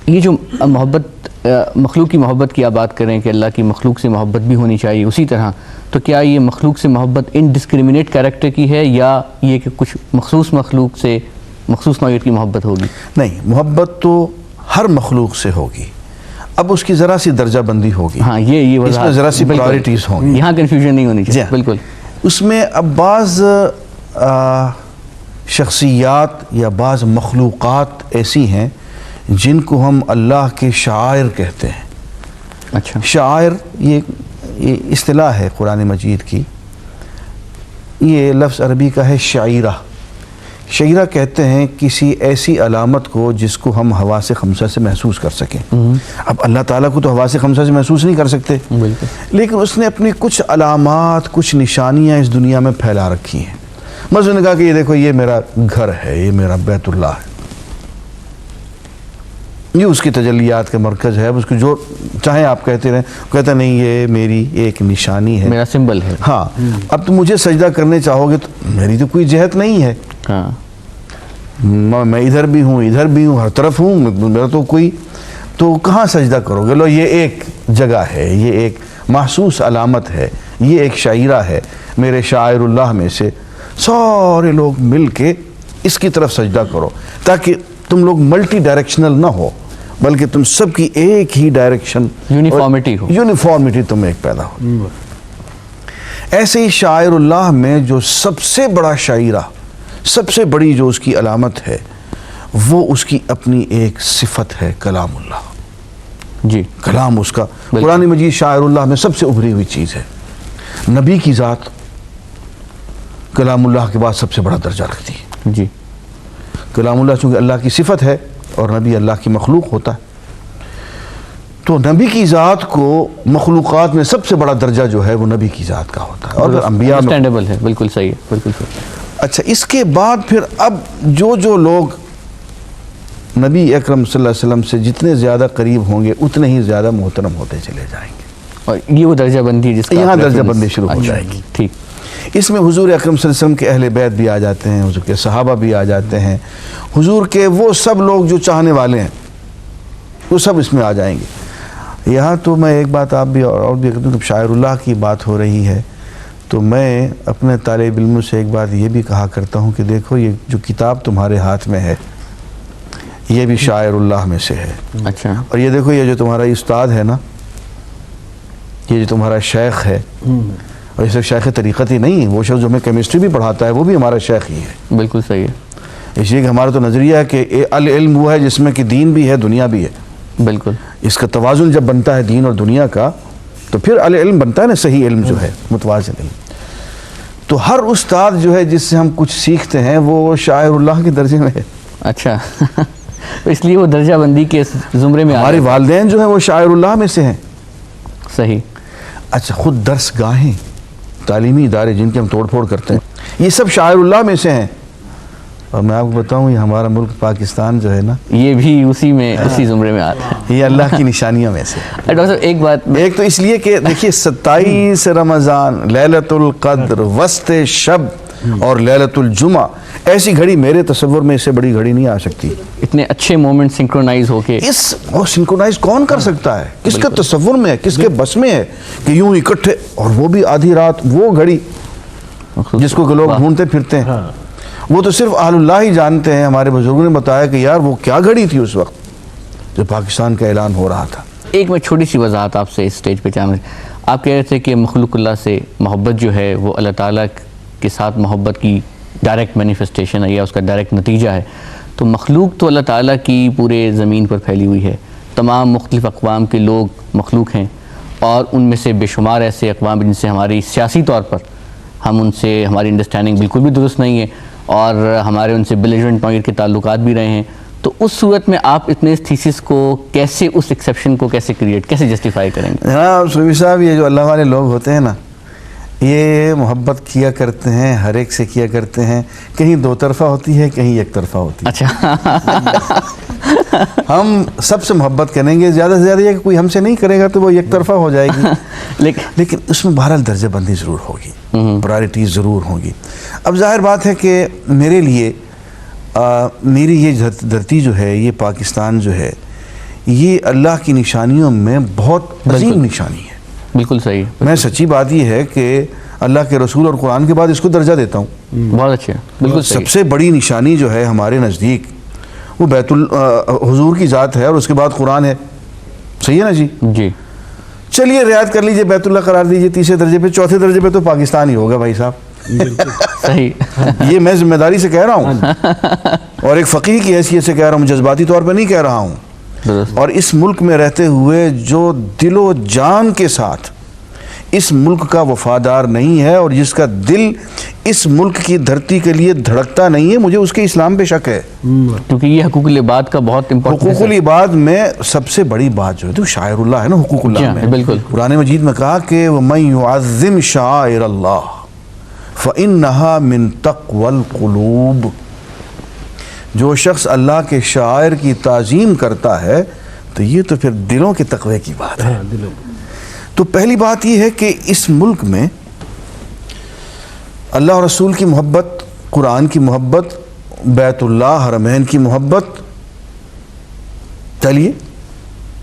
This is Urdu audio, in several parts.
یہ جو محبت مخلوق کی محبت کی آپ بات کریں کہ اللہ کی مخلوق سے محبت بھی ہونی چاہیے اسی طرح، تو کیا یہ مخلوق سے محبت انڈسکریمنیٹ کیریکٹر کی ہے یا یہ کہ کچھ مخصوص مخلوق سے مخصوص نوعیت کی محبت ہوگی؟ نہیں، محبت تو ہر مخلوق سے ہوگی، اب اس کی ذرا سی درجہ بندی ہوگی، ہاں یہ اس میں ذرا سی پرائرٹیز ہوں گی، یہاں کنفیوژن نہیں ہونی چاہیے۔ بالکل، اس میں اب بعض شخصیات یا بعض مخلوقات ایسی ہیں جن کو ہم اللہ کے شعائر کہتے ہیں۔ اچھا، شعائر یہ اصطلاح ہے قرآن مجید کی، یہ لفظ عربی کا ہے شعیرہ۔ شعیرہ کہتے ہیں کسی ایسی علامت کو جس کو ہم حواس خمسہ سے محسوس کر سکیں۔ اب اللہ تعالیٰ کو تو حواس خمسہ سے محسوس نہیں کر سکتے، لیکن اس نے اپنی کچھ علامات، کچھ نشانیاں اس دنیا میں پھیلا رکھی ہیں۔ مثلا نے کہا کہ یہ دیکھو، یہ میرا گھر ہے، یہ میرا بیت اللہ ہے، یہ اس کی تجلیات کا مرکز ہے، اس کو جو چاہیں آپ کہتے رہیں، کہتا نہیں یہ میری ایک نشانی ہے، میرا سمبل ہے۔ ہاں، اب تم مجھے سجدہ کرنے چاہو گے تو میری تو کوئی جہت نہیں ہے، ہاں، میں ادھر بھی ہوں ادھر بھی ہوں، ہر طرف ہوں، میرا تو کوئی، تو کہاں سجدہ کرو گے؟ لو، یہ ایک جگہ ہے، یہ ایک محسوس علامت ہے، یہ ایک شعیرہ ہے میرے شاعر اللہ میں سے، سارے لوگ مل کے اس کی طرف سجدہ کرو، تاکہ تم لوگ ملٹی ڈائریکشنل نہ ہو، بلکہ تم سب کی ایک ہی ڈائریکشن، یونیفارمٹی ہو، یونیفارمٹی تم ایک پیدا ہو۔ ایسے ہی شاعر اللہ میں جو سب سے بڑا شاعرہ، سب سے بڑی جو اس کی علامت ہے، وہ اس کی اپنی ایک صفت ہے، کلام اللہ۔ جی، کلام اس کا، قرآن مجید شاعر اللہ میں سب سے ابھری ہوئی چیز ہے۔ نبی کی ذات کلام اللہ کے بعد سب سے بڑا درجہ رکھتی ہے۔ جی، کلام اللہ چونکہ اللہ کی صفت ہے اور نبی اللہ کی مخلوق ہوتا ہے، تو نبی کی ذات کو مخلوقات میں سب سے بڑا درجہ جو ہے وہ نبی کی ذات کا ہوتا ہے، اور انبیاء میں۔ انڈرسٹینڈیبل ہے، بالکل صحیح ہے، بالکل صحیح۔ اچھا، اس کے بعد پھر اب جو لوگ نبی اکرم صلی اللہ علیہ وسلم سے جتنے زیادہ قریب ہوں گے اتنے ہی زیادہ محترم ہوتے چلے جائیں گے، اور یہ وہ درجہ بندی جس کا یہاں درجہ بندی شروع ہو جائے گی۔ ٹھیک، اس میں حضور اکرم صلی اللہ علیہ وسلم کے اہل بیت بھی آ جاتے ہیں، حضور کے صحابہ بھی آ جاتے ہیں، حضور کے وہ سب لوگ جو چاہنے والے ہیں وہ سب اس میں آ جائیں گے۔ یہاں تو میں ایک بات آپ بھی اور بھی کہتا ہوں، کہ شاعر اللہ کی بات ہو رہی ہے تو میں اپنے طالب علموں سے ایک بات یہ بھی کہا کرتا ہوں کہ دیکھو، یہ جو کتاب تمہارے ہاتھ میں ہے یہ بھی شاعر اللہ میں سے ہے۔ اچھا، اور یہ دیکھو، یہ جو تمہارا استاد ہے نا، یہ جو تمہارا شیخ ہے، اور اسے شیخ طریقت ہی نہیں، وہ شخص جو ہمیں کیمسٹری بھی پڑھاتا ہے وہ بھی ہمارا شیخ ہی ہے۔ بالکل صحیح ہے، اس لیے کہ ہمارا تو نظریہ ہے کہ العلم وہ ہے جس میں کہ دین بھی ہے دنیا بھی ہے، بالکل۔ اس کا توازن جب بنتا ہے دین اور دنیا کا تو پھر العلم بنتا ہے نا، صحیح علم جو ہے، متوازن علم۔ تو ہر استاد جو ہے جس سے ہم کچھ سیکھتے ہیں وہ شاعر اللہ کے درجے میں ہے۔ اچھا، اس لیے وہ درجہ بندی کے زمرے میں ہمارے والدین جو ہیں وہ شاعر اللہ میں سے ہیں۔ صحیح۔ اچھا، خود درس گاہیں، تعلیمی ادارے جن کے ہم توڑ پھوڑ کرتے ہیں، یہ سب شاعر اللہ میں سے ہیں۔ اور میں آپ کو بتاؤں، یہ ہمارا ملک پاکستان جو ہے نا، یہ بھی اسی زمرے میں آتا ہے، یہ اللہ کی نشانیوں میں سے۔ ڈاکٹر صاحب ایک بات، ایک تو اس لیے کہ دیکھیے 27 رمضان، لیلۃ القدر، وسط شب اور لیلۃ الجمعہ، ایسی گھڑی میرے تصور میں اس سے بڑی گھڑی نہیں آ سکتی۔ اتنے اچھے مومنٹ سنکرونائز ہو کے، وہ سنکرونائز کون کر سکتا ہے؟ کس کے تصور میں ہے، کس کے بس میں ہے کہ یوں اکٹھے، اور وہ بھی آدھی رات، وہ گھڑی جس کو لوگ ڈھونڈتے پھرتے ہیں، وہ تو صرف اہل اللہ ہی جانتے ہیں۔ ہمارے بزرگوں نے بتایا کہ یار وہ کیا گھڑی تھی اس وقت جب پاکستان کا اعلان ہو رہا تھا۔ ایک میں چھوٹی سی وضاحت آپ سے اس سٹیج پہ چاہوں، آپ کہہ رہے تھے کہ مخلوق اللہ سے محبت جو ہے وہ اللہ تعالیٰ کے ساتھ محبت کی ڈائریکٹ مینیفیسٹیشن ہے یا اس کا ڈائریکٹ نتیجہ ہے۔ تو مخلوق تو اللہ تعالیٰ کی پورے زمین پر پھیلی ہوئی ہے، تمام مختلف اقوام کے لوگ مخلوق ہیں، اور ان میں سے بے شمار ایسے اقوام جن سے ہماری سیاسی طور پر ہماری انڈرسٹینڈنگ بالکل بھی درست نہیں ہے، اور ہمارے ان سے بیلیجرنٹ پوائنٹ کے تعلقات بھی رہے ہیں۔ تو اس صورت میں آپ اتنے اس تھیسس کو کیسے، اس ایکسیپشن کو کیسے جسٹیفائی کریں گے؟ جناب صوفی صاحب، یہ جو اللہ والے لوگ ہوتے ہیں نا، یہ محبت کیا کرتے ہیں، ہر ایک سے کیا کرتے ہیں، کہیں دو طرفہ ہوتی ہے، کہیں ایک طرفہ ہوتی ہے۔ اچھا، ہم سب سے محبت کریں گے، زیادہ سے زیادہ یہ کہ کوئی ہم سے نہیں کرے گا تو وہ ایک طرفہ ہو جائے گی، لیکن اس میں بہرحال درجہ بندی ضرور ہوگی، پرائرٹیز ضرور ہوں گی۔ اب ظاہر بات ہے کہ میرے لیے میری یہ دھرتی جو ہے، یہ پاکستان جو ہے، یہ اللہ کی نشانیوں میں بہت عظیم نشانی ہے. بالکل صحیح. میں سچی بات یہ ہے کہ اللہ کے رسول اور قرآن کے بعد اس کو درجہ دیتا ہوں. بہت اچھے, بالکل صحیح. سب سے بڑی نشانی جو ہے ہمارے نزدیک وہ بیت حضور کی ذات ہے اور اس کے بعد قرآن ہے. صحیح ہے نا جی؟ جی چلیے رعایت کر لیجئے, بیت اللہ قرار دیجئے تیسرے درجے پہ. چوتھے درجے پہ تو پاکستان ہی ہوگا بھائی صاحب. صحیح. یہ میں ذمہ داری سے کہہ رہا ہوں اور ایک فقیہ کی حیثیت سے کہہ رہا ہوں, جذباتی طور پہ نہیں کہہ رہا ہوں. اور اس ملک میں رہتے ہوئے جو دل و جان کے ساتھ اس ملک کا وفادار نہیں ہے اور جس کا دل اس ملک کی دھرتی کے لیے دھڑکتا نہیں ہے, مجھے اس کے اسلام پہ شک ہے. کیونکہ یہ حقوق العباد کا بہت امپورٹنٹ. حقوق العباد میں سب سے بڑی بات جو ہے تو شاعر اللہ ہے نا, حقوق اللہ میں. بالکل. قرآن مجید میں کہا کہ وَمَن يُعَظِّمْ شَعَائِرَ اللَّهِ فَإِنَّهَا مِن تَقْوَى الْقُلُوبِ. جو شخص اللہ کے شاعر کی تعظیم کرتا ہے تو یہ تو پھر دلوں کے تقوی کی بات ہے. تو پہلی بات یہ ہے کہ اس ملک میں اللہ اور رسول کی محبت, قرآن کی محبت, بیت اللہ حرمین کی محبت, چلیے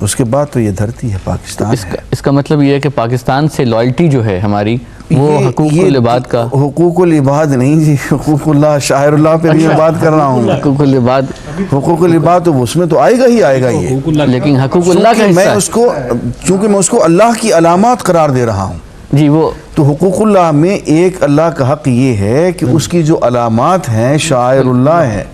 اس کے بعد تو یہ دھرتی ہے پاکستان ہے. اس کا مطلب یہ ہے کہ پاکستان سے لائلٹی جو ہے ہماری وہ حقوق العباد کا. حقوق العباد نہیں جی, حقوق اللہ شاعر اللہ پہ بھی میں بات کر رہا ہوں. حقوق العباد, حقوق العباد تو اس میں تو آئے گا ہی آئے گا یہ, لیکن حقوق اللہ کا میں حصہ اس کو, چونکہ میں اس کو اللہ کی علامات قرار دے رہا ہوں. جی وہ تو حقوق اللہ میں ایک اللہ کا حق یہ ہے کہ اس کی جو علامات ہیں شاعر اللہ ہیں.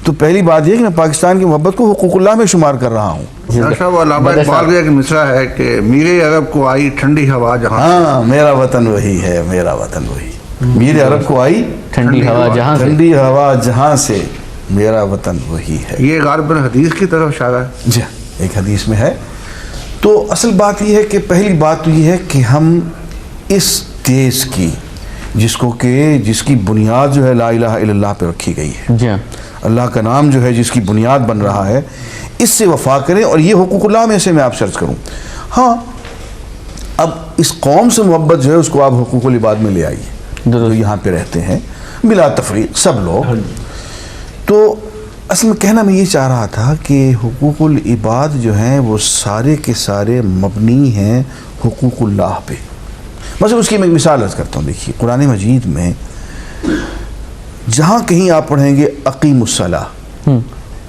تو پہلی بات یہ کہ میں پاکستان کی محبت کو حقوق اللہ میں شمار کر رہا ہوں. وہ علامہ اقبال کا ایک مصرع ہے کہ میرے عرب کو آئی ٹھنڈی ہوا جہاں. ہاں, میرا وطن وہی ہے, میرا وطن وہی. میرے عرب کو آئی ٹھنڈی ہوا جہاں سے, ٹھنڈی ہوا جہاں سے, میرا وطن وہی ہے. یہ غالب بن حدیث کی طرف اشارہ ہے. جی ایک حدیث میں ہے. تو اصل بات یہ ہے کہ پہلی بات تو یہ ہے کہ ہم اس دیش کی جس کی بنیاد جو ہے لا الہ الا اللہ پہ رکھی گئی ہے, جی اللہ کا نام جو ہے جس کی بنیاد بن رہا ہے, اس سے وفا کریں. اور یہ حقوق اللہ میں سے میں آپ سرچ کروں. ہاں اب اس قوم سے محبت جو ہے اس کو آپ حقوق العباد میں لے آئیے, جو یہاں پہ رہتے ہیں بلا تفریق سب لوگ. تو اصل میں کہنا میں یہ چاہ رہا تھا کہ حقوق العباد جو ہیں وہ سارے کے سارے مبنی ہیں حقوق اللہ پہ. مثلا اس کی میں ایک مثال عرض کرتا ہوں. دیکھیے قرآن مجید میں جہاں کہیں آپ پڑھیں گے اقیم الصلاۃ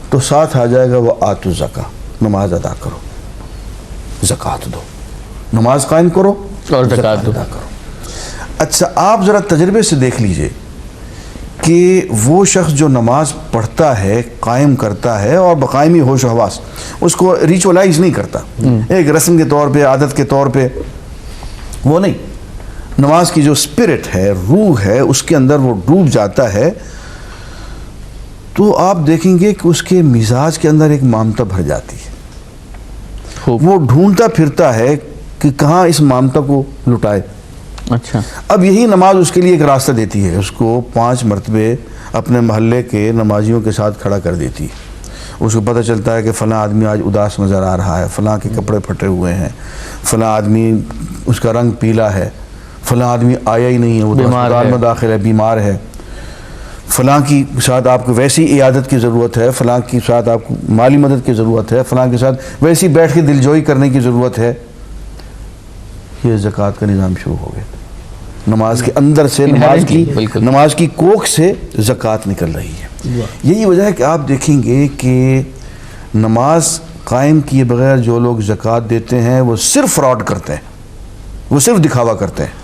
تو ساتھ آ جائے گا وہ آتوا الزکاۃ, نماز ادا کرو, زکوٰۃ دو, نماز قائم کرو اور زکوٰۃ ادا کرو. اچھا آپ ذرا تجربے سے دیکھ لیجئے کہ وہ شخص جو نماز پڑھتا ہے, قائم کرتا ہے اور بقائمی ہوش و حواس, اس کو ریچولائز نہیں کرتا ایک رسم کے طور پہ, عادت کے طور پہ, وہ نہیں. نماز کی جو اسپرٹ ہے, روح ہے, اس کے اندر وہ ڈوب جاتا ہے, تو آپ دیکھیں گے کہ اس کے مزاج کے اندر ایک مامتا بھر جاتی ہے. وہ ڈھونڈتا پھرتا ہے کہ کہاں اس مامتا کو لٹائے. اچھا, اب یہی نماز اس کے لیے ایک راستہ دیتی ہے, اس کو 5 مرتبے اپنے محلے کے نمازیوں کے ساتھ کھڑا کر دیتی ہے. اس کو پتہ چلتا ہے کہ فلاں آدمی آج اداس نظر آ رہا ہے, فلاں کے کپڑے پھٹے ہوئے ہیں, فلاں آدمی اس کا رنگ پیلا ہے, فلاں آدمی آیا ہی نہیں ہے, وہ ہسپتال میں داخل ہے, بیمار ہے, فلاں کی ساتھ آپ کو ویسی عیادت کی ضرورت ہے, فلاں کی ساتھ آپ کو مالی مدد کی ضرورت ہے, فلاں کے ساتھ ویسی بیٹھ کے دلجوئی کرنے کی ضرورت ہے. یہ زکوٰۃ کا نظام شروع ہو گیا. نماز کے اندر سے, نماز کی کوکھ سے زکوٰۃ نکل رہی ہے. یہی وجہ ہے کہ آپ دیکھیں گے کہ نماز قائم کیے بغیر جو لوگ زکوٰۃ دیتے ہیں وہ صرف فراڈ کرتے ہیں, وہ صرف دکھاوا کرتے ہیں.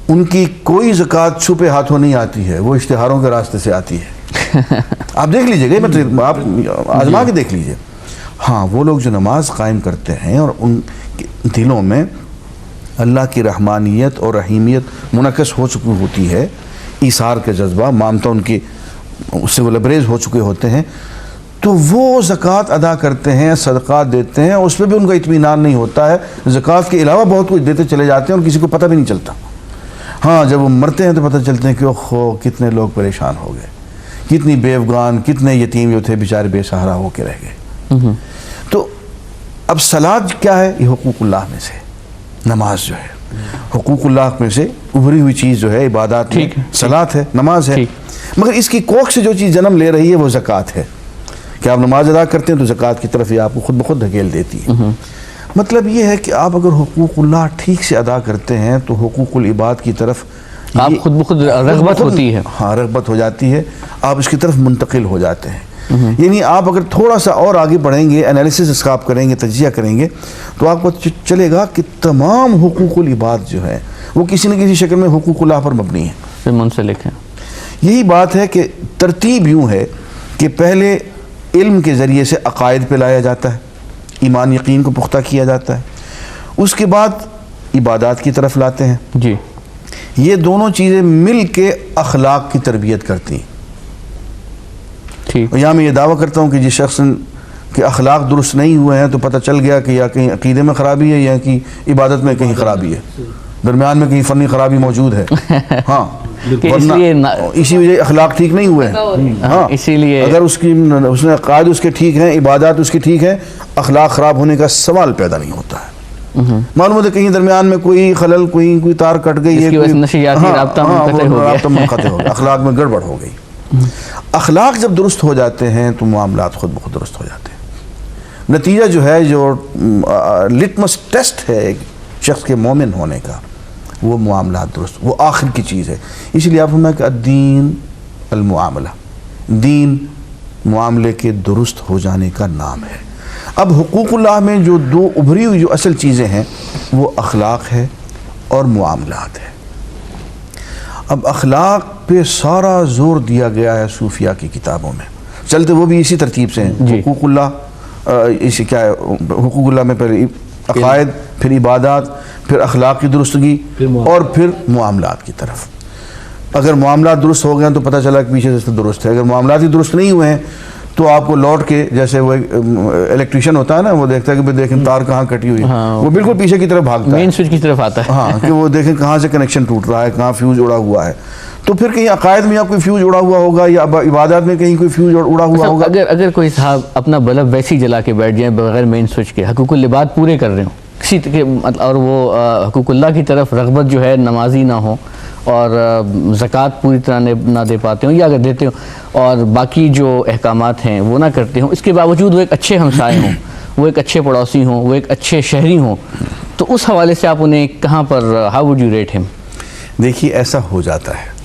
ان کی کوئی زکوٰۃ چھپے ہاتھوں نہیں آتی ہے, وہ اشتہاروں کے راستے سے آتی ہے. آپ دیکھ لیجئے گا, آپ آزما کے دیکھ لیجئے. ہاں وہ لوگ جو نماز قائم کرتے ہیں اور ان کے دلوں میں اللہ کی رحمانیت اور رحیمیت منعکس ہو چکی ہوتی ہے, ایثار کا جذبہ, مامتا ان کی اس سے وہ لبریز ہو چکے ہوتے ہیں, تو وہ زکوٰۃ ادا کرتے ہیں, صدقات دیتے ہیں, اس پہ بھی ان کا اطمینان نہیں ہوتا ہے. زکوٰۃ کے علاوہ بہت کچھ دیتے چلے جاتے ہیں اور کسی کو پتہ بھی نہیں چلتا. ہاں جب وہ مرتے ہیں تو پتہ چلتے ہیں کہ اوہ کتنے لوگ پریشان ہو گئے, کتنی بیوگان, کتنے یتیم جو تھے بیچارے بے سہارا ہو کے رہ گئے. تو اب صلاۃ کیا ہے؟ یہ حقوق اللہ میں سے نماز جو ہے, حقوق اللہ میں سے ابھری ہوئی چیز جو ہے عبادات میں صلاۃ ہے, نماز ہے. مگر اس کی کوکھ سے جو چیز جنم لے رہی ہے وہ زکوٰۃ ہے. کہ آپ نماز ادا کرتے ہیں تو زکوٰۃ کی طرف یہ آپ کو خود بخود دھکیل دیتی ہے. مطلب یہ ہے کہ آپ اگر حقوق اللہ ٹھیک سے ادا کرتے ہیں تو حقوق العباد کی طرف آپ خود بخود رغبت ہوتی ہے. ہاں رغبت ہو جاتی ہے, آپ اس کی طرف منتقل ہو جاتے ہیں. یعنی آپ اگر تھوڑا سا اور آگے بڑھیں گے, انالیسس اس کا آپ کریں گے, تجزیہ کریں گے, تو آپ کو چلے گا کہ تمام حقوق العباد جو ہے وہ کسی نہ کسی شکل میں حقوق اللہ پر مبنی ہے, سے منسلک ہیں. یہی بات ہے کہ ترتیب یوں ہے کہ پہلے علم کے ذریعے سے عقائد پہ لایا جاتا ہے, ایمان یقین کو پختہ کیا جاتا ہے, اس کے بعد عبادات کی طرف لاتے ہیں. جی, یہ دونوں چیزیں مل کے اخلاق کی تربیت کرتی ہیں. ٹھیک. یہاں میں یہ دعویٰ کرتا ہوں کہ جس شخص کے اخلاق درست نہیں ہوئے ہیں تو پتہ چل گیا کہ یا کہیں عقیدے میں خرابی ہے یا کہ عبادت میں کہیں خرابی ہے, درمیان میں کہیں فنی خرابی موجود ہے. ہاں, اسی وجہ اخلاق ٹھیک نہیں ہوئے ہیں. ہاں, اسی لیے اگر اس نے عقائد اس کے ٹھیک ہیں, عبادات اس کی ٹھیک ہیں, اخلاق خراب ہونے کا سوال پیدا نہیں ہوتا ہے. معلوم ہے کہیں درمیان میں کوئی خلل, کوئی تار کٹ گئی ہے, رابطہ منقطع ہو گیا, اخلاق میں گڑبڑ ہو گئی. اخلاق جب درست ہو جاتے ہیں تو معاملات خود بخود درست ہو جاتے ہیں. نتیجہ جو ہے, جو لٹمس ٹیسٹ ہے ایک شخص کے مومن ہونے کا, وہ معاملات درست, وہ آخر کی چیز ہے. اس لیے آپ فرمایا کہ الدین المعاملہ, دین معاملے کے درست ہو جانے کا نام ہے. اب حقوق اللہ میں جو دو ابھری ہوئی جو اصل چیزیں ہیں وہ اخلاق ہے اور معاملات ہے. اب اخلاق پہ سارا زور دیا گیا ہے صوفیہ کی کتابوں میں, چلتے وہ بھی اسی ترتیب سے ہیں. جی. حقوق اللہ, اسی کیا ہے, حقوق اللہ میں پہلے عقائد, پھر عبادات, پھر اخلاق کی درستگی, اور پھر معاملات کی طرف. اگر معاملات درست ہو گئے ہیں تو پتہ چلا کہ پیچھے سے درست ہے. اگر معاملات ہی درست نہیں ہوئے ہیں تو آپ کو لوٹ کے, جیسے وہ الیکٹریشین ہوتا ہے نا, وہ دیکھتا ہے کہ دیکھیں تار کہاں کٹی ہوئی ہے, وہ بالکل پیچھے کی طرف بھاگتا ہے, مین سوئچ کی طرف آتا ہے. ہاں, کہ وہ دیکھیں کہاں سے کنیکشن ٹوٹ رہا ہے, کہاں فیوز اڑا ہوا ہے. تو پھر کہیں عقائد میں کوئی فیوز اڑا ہوا ہوگا, یا عبادات میں کہیں کوئی فیوز اڑا ہوا ہوگا. اگر کوئی صاحب اپنا بلب ویسی جلا کے بیٹھ جائیں بغیر مین سوئچ کے, حقوق العباد پورے کر رہے ہوں کسی اور وہ حقوق اللہ کی طرف رغبت جو ہے, نمازی نہ ہو اور زکوٰۃ پوری طرح نہ دے پاتے ہوں, یا اگر دیتے ہوں اور باقی جو احکامات ہیں وہ نہ کرتے ہوں, اس کے باوجود وہ ایک اچھے ہمسائے ہوں, وہ ایک اچھے پڑوسی ہوں, وہ ایک اچھے شہری ہوں, تو اس حوالے سے آپ انہیں کہاں پر, ہاؤ وڈ یو ریٹ ہم؟ دیکھیے ایسا ہو جاتا ہے.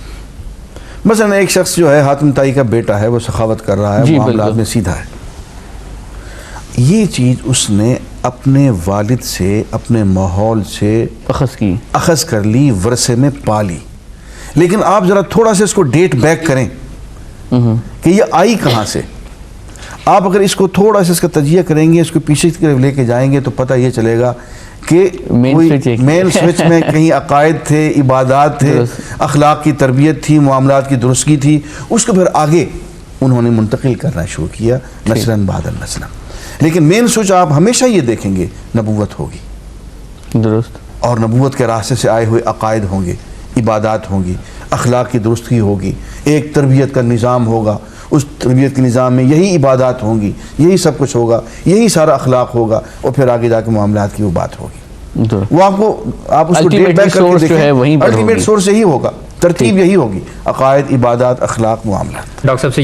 مثلا ایک شخص جو ہے, حاتم طائی کا بیٹا ہے, وہ سخاوت کر رہا ہے, معاملات میں سیدھا ہے. یہ چیز اس نے اپنے والد سے, اپنے ماحول سے اخذ کر لی, ورثے میں پا لی. لیکن آپ ذرا تھوڑا سا اس کو ڈیٹ بیک کریں کہ یہ آئی کہاں سے. آپ اگر اس کو تھوڑا سا اس کا تجزیہ کریں گے, اس کو پیچھے کی طرف لے کے جائیں گے, تو پتہ یہ چلے گا کہ مین سوئچ میں کہیں عقائد تھے, عبادات تھے, اخلاق کی تربیت تھی, معاملات کی درستگی تھی. اس کو پھر آگے انہوں نے منتقل کرنا شروع کیا, نسلاً بعد نسلاً. لیکن مین سوئچ آپ ہمیشہ یہ دیکھیں گے, نبوت ہوگی, درست, اور نبوت کے راستے سے آئے ہوئے عقائد ہوں گے, عبادات ہوں گی, اخلاق کی درستگی ہوگی, ایک تربیت کا نظام ہوگا, اس تربیت کے نظام میں یہی عبادات ہوں گی, یہی سب کچھ ہوگا, یہی سارا اخلاق ہوگا, اور پھر آگے جا کے معاملات کی وہ بات ہوگی. وہ آپ اس کو ڈیٹ بیک کر کے دیکھیں, الٹیمیٹ سورس یہی ہوگا, ترتیب یہی ہوگی, عقائد, عبادات, اخلاق, معاملات. ڈاکٹر صاحب سے